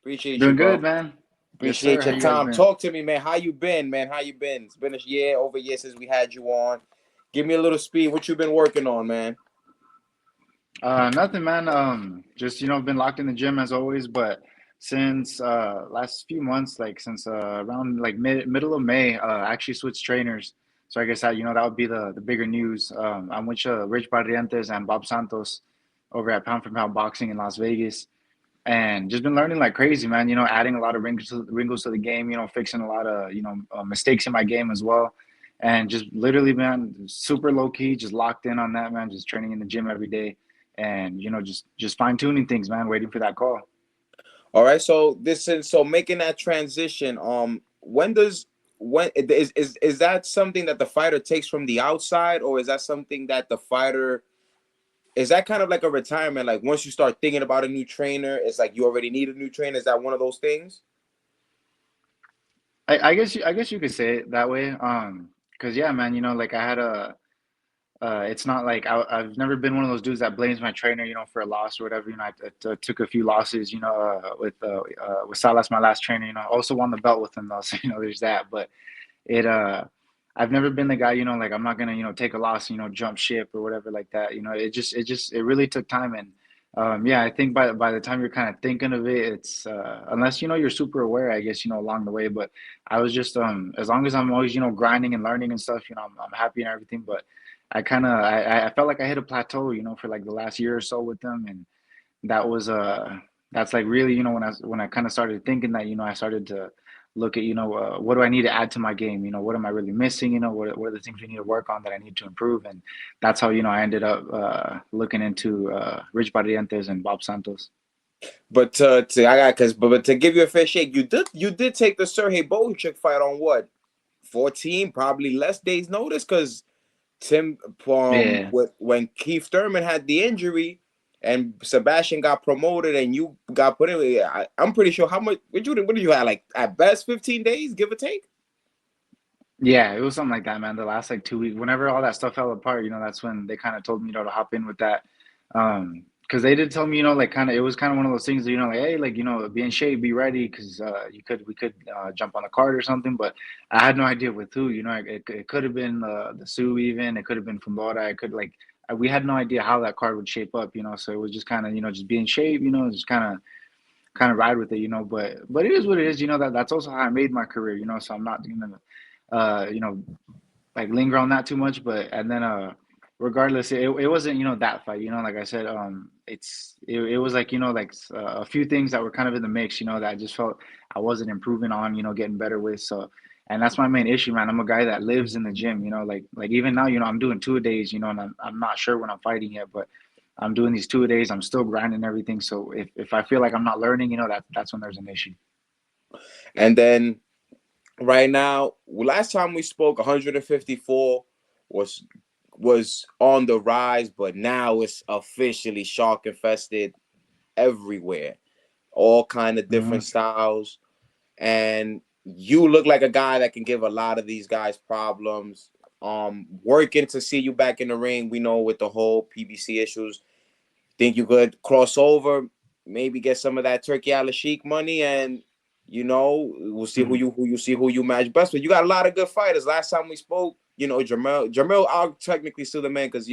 Appreciate you, Doing bro. good, man. Yes, sir. Appreciate How your you guys time. been? Talk to me, man. How you been, man? How you been? It's been a year, over a year since we had you on. Give me a little speed. What you been working on, man? Nothing, man. Just been locked in the gym as always. But since last few months, like since around like middle of May, I actually switched trainers. So I guess that would be the bigger news. I'm with Rich Barrientos and Bob Santos over at Pound for Pound Boxing in Las Vegas, and just been learning like crazy, man. Adding a lot of wrinkles to the game. Fixing a lot of mistakes in my game as well. And just literally, man, super low key, just locked in on that, man. Just training in the gym every day, and just fine tuning things, man. Waiting for that call. All right. So this is so making that transition. When is that something that the fighter takes from the outside, or is that something that the fighter is that kind of like a retirement? Like once you start thinking about a new trainer, it's like you already need a new trainer. Is that one of those things? I guess you could say it that way. Cause yeah, man. Like I had a. It's not like I've never been one of those dudes that blames my trainer, for a loss or whatever. I took a few losses, with Salas, my last trainer. Also won the belt with him though, so there's that. But it I've never been the guy, like I'm not gonna, take a loss, jump ship or whatever like that. It really took time. And yeah, I think by the time you're kind of thinking of it, it's unless you're super aware, I guess, along the way. But I was just as long as I'm always, grinding and learning and stuff, I'm happy and everything. But I felt like I hit a plateau, for like the last year or so with them. And that was that's like really, when I kind of started thinking that, I started to look at, what do I need to add to my game? What am I really missing? What are the things we need to work on that I need to improve? And that's how, I ended up looking into Rich Barrientos and Bob Santos. But to I got but to give you a fair shake, you did take the Sergey Bohechuk fight on what 14, probably less days notice because Tim Yeah. when Keith Thurman had the injury and Sebastian got promoted and you got put in. I'm pretty sure how much what did you have like at best 15 days, give or take. Yeah, it was something like that, man. The last like 2 weeks, whenever all that stuff fell apart, that's when they kind of told me, to hop in with that. Because they did tell me, like kind of, it was kind of one of those things that, like, hey, like, be in shape, be ready, because we could jump on the card or something. But I had no idea with who, it could have been the Sioux even, it could have been from Laura. I could like, we had no idea how that card would shape up, so it was just kind of, just be in shape, just kind of ride with it, but it is what it is, that's also how I made my career, so I'm not gonna, uh, you know, like linger on that too much. But and then regardless, it wasn't that fight. Like I said, it was like like a few things that were kind of in the mix. That I just felt I wasn't improving on. Getting better with. So. And that's my main issue, man. I'm a guy that lives in the gym, like even now, I'm doing 2 a days, and I'm not sure when I'm fighting yet, but I'm doing these 2 a days. I'm still grinding everything. So if I feel like I'm not learning, that's when there's an issue. And then right now, last time we spoke, 154 was was on the rise, but now it's officially shark infested everywhere. All kind of different Hmm. styles, and you look like a guy that can give a lot of these guys problems. Working to see you back in the ring. We know with the whole PBC issues, think you could cross over, maybe get some of that Turkey Al Sheik money, and we'll see Hmm. who you match best with. You got a lot of good fighters. Last time we spoke, Jamel, I'll technically still the man because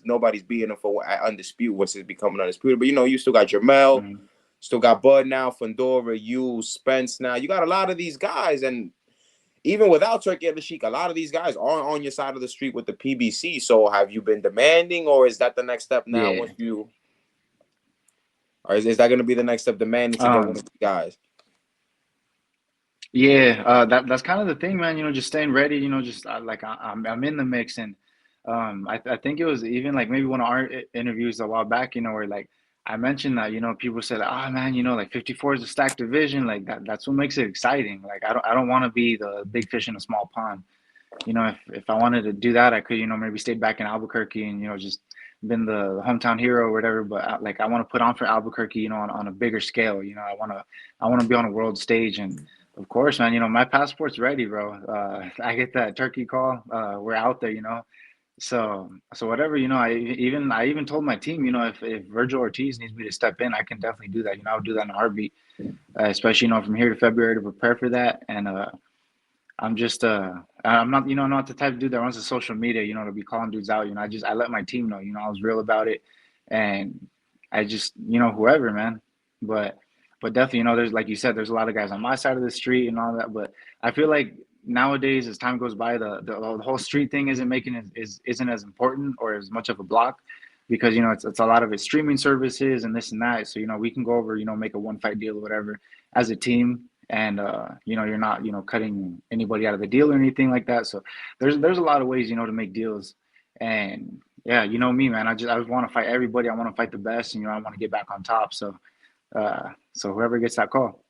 nobody's beating him for undisputed, what's it becoming undisputed. But you still got Jamel, Hmm. still got Bud now, Fandora, you, Spence now. You got a lot of these guys, and even without Turkey Al Sheik, a lot of these guys are on your side of the street with the PBC. So have you been demanding, or is that the next step now? Yeah. Once you or is that going to be the next step, demanding to get one of Um, these guys? Yeah, that's kind of the thing, man. Just staying ready. Just like I'm in the mix. And I think it was even like maybe one of our interviews a while back. Where like I mentioned that people said, "Ah, man, like 54 is a stacked division. Like that's what makes it exciting. Like I don't want to be the big fish in a small pond. If I wanted to do that, I could maybe stay back in Albuquerque and just been the hometown hero or whatever. But like I want to put on for Albuquerque, on a bigger scale. I want to be on a world stage. And of course, man, my passport's ready, bro. I get that turkey call. We're out there. So whatever, I even told my team, if Virgil Ortiz needs me to step in, I can definitely do that. I'll do that in a heartbeat, especially from here to February to prepare for that. And I'm not, not the type of dude that runs the social media, to be calling dudes out. I let my team know, I was real about it, and I just, whoever, man. But definitely, there's, like you said, there's a lot of guys on my side of the street and all that. But I feel like nowadays, as time goes by, the whole street thing isn't making it isn't as important or as much of a block, because it's a lot of it streaming services and this and that. So we can go over, make a one fight deal or whatever as a team, and you're not cutting anybody out of the deal or anything like that. So there's a lot of ways to make deals. And yeah, me, man, I want to fight everybody. I want to fight the best, and I want to get back on top. So whoever gets that call.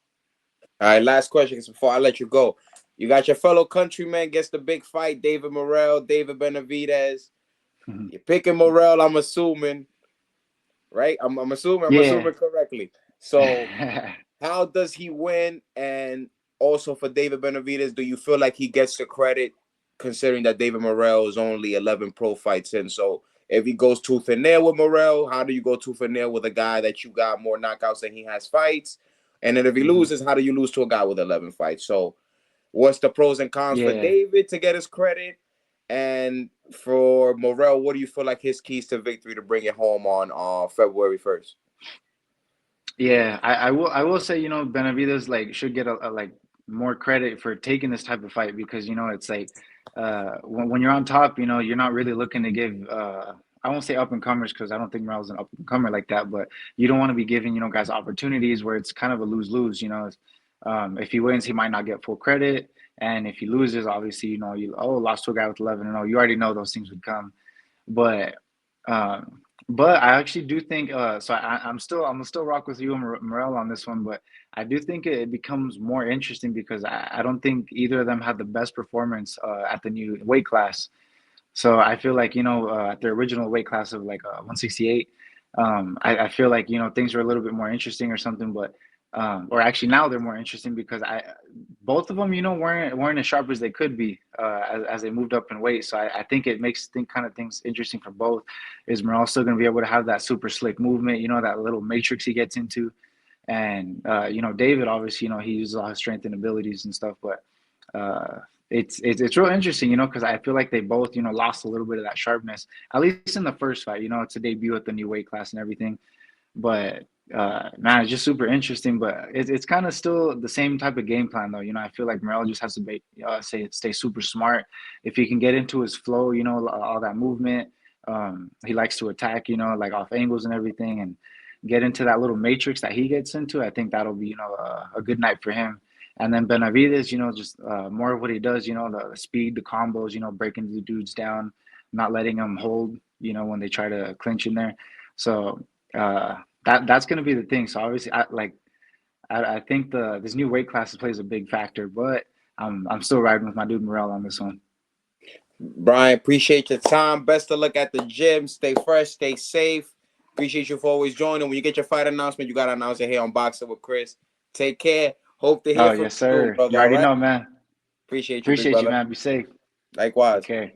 All right, last question before I let you go. You got your fellow countryman gets the big fight, David Morrell, David Benavidez. You're picking Morrell, I'm assuming, right? I'm assuming Yeah. correctly. So how does he win? And also for David Benavidez, do you feel like he gets the credit, considering that David Morrell is only 11 pro fights in? So if he goes tooth and nail with Morrell, how do you go tooth and nail with a guy that you got more knockouts than he has fights? And then if he loses, how do you lose to a guy with 11 fights? So what's the pros and cons for Yeah. David to get his credit? And for Morrell, what do you feel like his keys to victory to bring it home on February 1st? Yeah, I will say, Benavidez like should get a like more credit for taking this type of fight, because it's like when you're on top, you're not really looking to give I won't say up and comers, because I don't think Morel's an up and comer like that, but you don't want to be giving guys opportunities where it's kind of a lose lose. If he wins, he might not get full credit, and if he loses, obviously, you lost to a guy with 11-0, you already know those things would come. But um, but I actually do think so. I'm still rock with you and Morel on this one, but I do think it becomes more interesting because I don't think either of them had the best performance at the new weight class. So I feel like at the original weight class of like 168, I feel like things are a little bit more interesting or something. But or actually now they're more interesting because I both of them weren't as sharp as they could be as they moved up in weight. So I think it makes things interesting for both. Is Morel still going to be able to have that super slick movement? That little matrix he gets into, and David, obviously, he uses all his strength and abilities and stuff, but. It's real interesting, because I feel like they both, lost a little bit of that sharpness, at least in the first fight. It's a debut at the new weight class and everything. But man, it's just super interesting. But it's kind of still the same type of game plan, though. I feel like Morel just has to stay super smart. If he can get into his flow, all that movement, he likes to attack, like off angles and everything, and get into that little matrix that he gets into. I think that'll be, a good night for him. And then Benavidez, just more of what he does, the speed, the combos, breaking the dudes down, not letting them hold, when they try to clinch in there. So that's going to be the thing. So obviously, I think this new weight class plays a big factor, but I'm still riding with my dude Morel on this one. Brian, appreciate your time. Best of luck at the gym. Stay fresh, stay safe. Appreciate you for always joining. When you get your fight announcement, you got to announce it here on Boxing with Chris. Take care. Hope to hear Oh from yes, you soon, sir. You brother. All already right. know, man. Appreciate you, big Appreciate you, brother. man. Be safe. Take Likewise. care.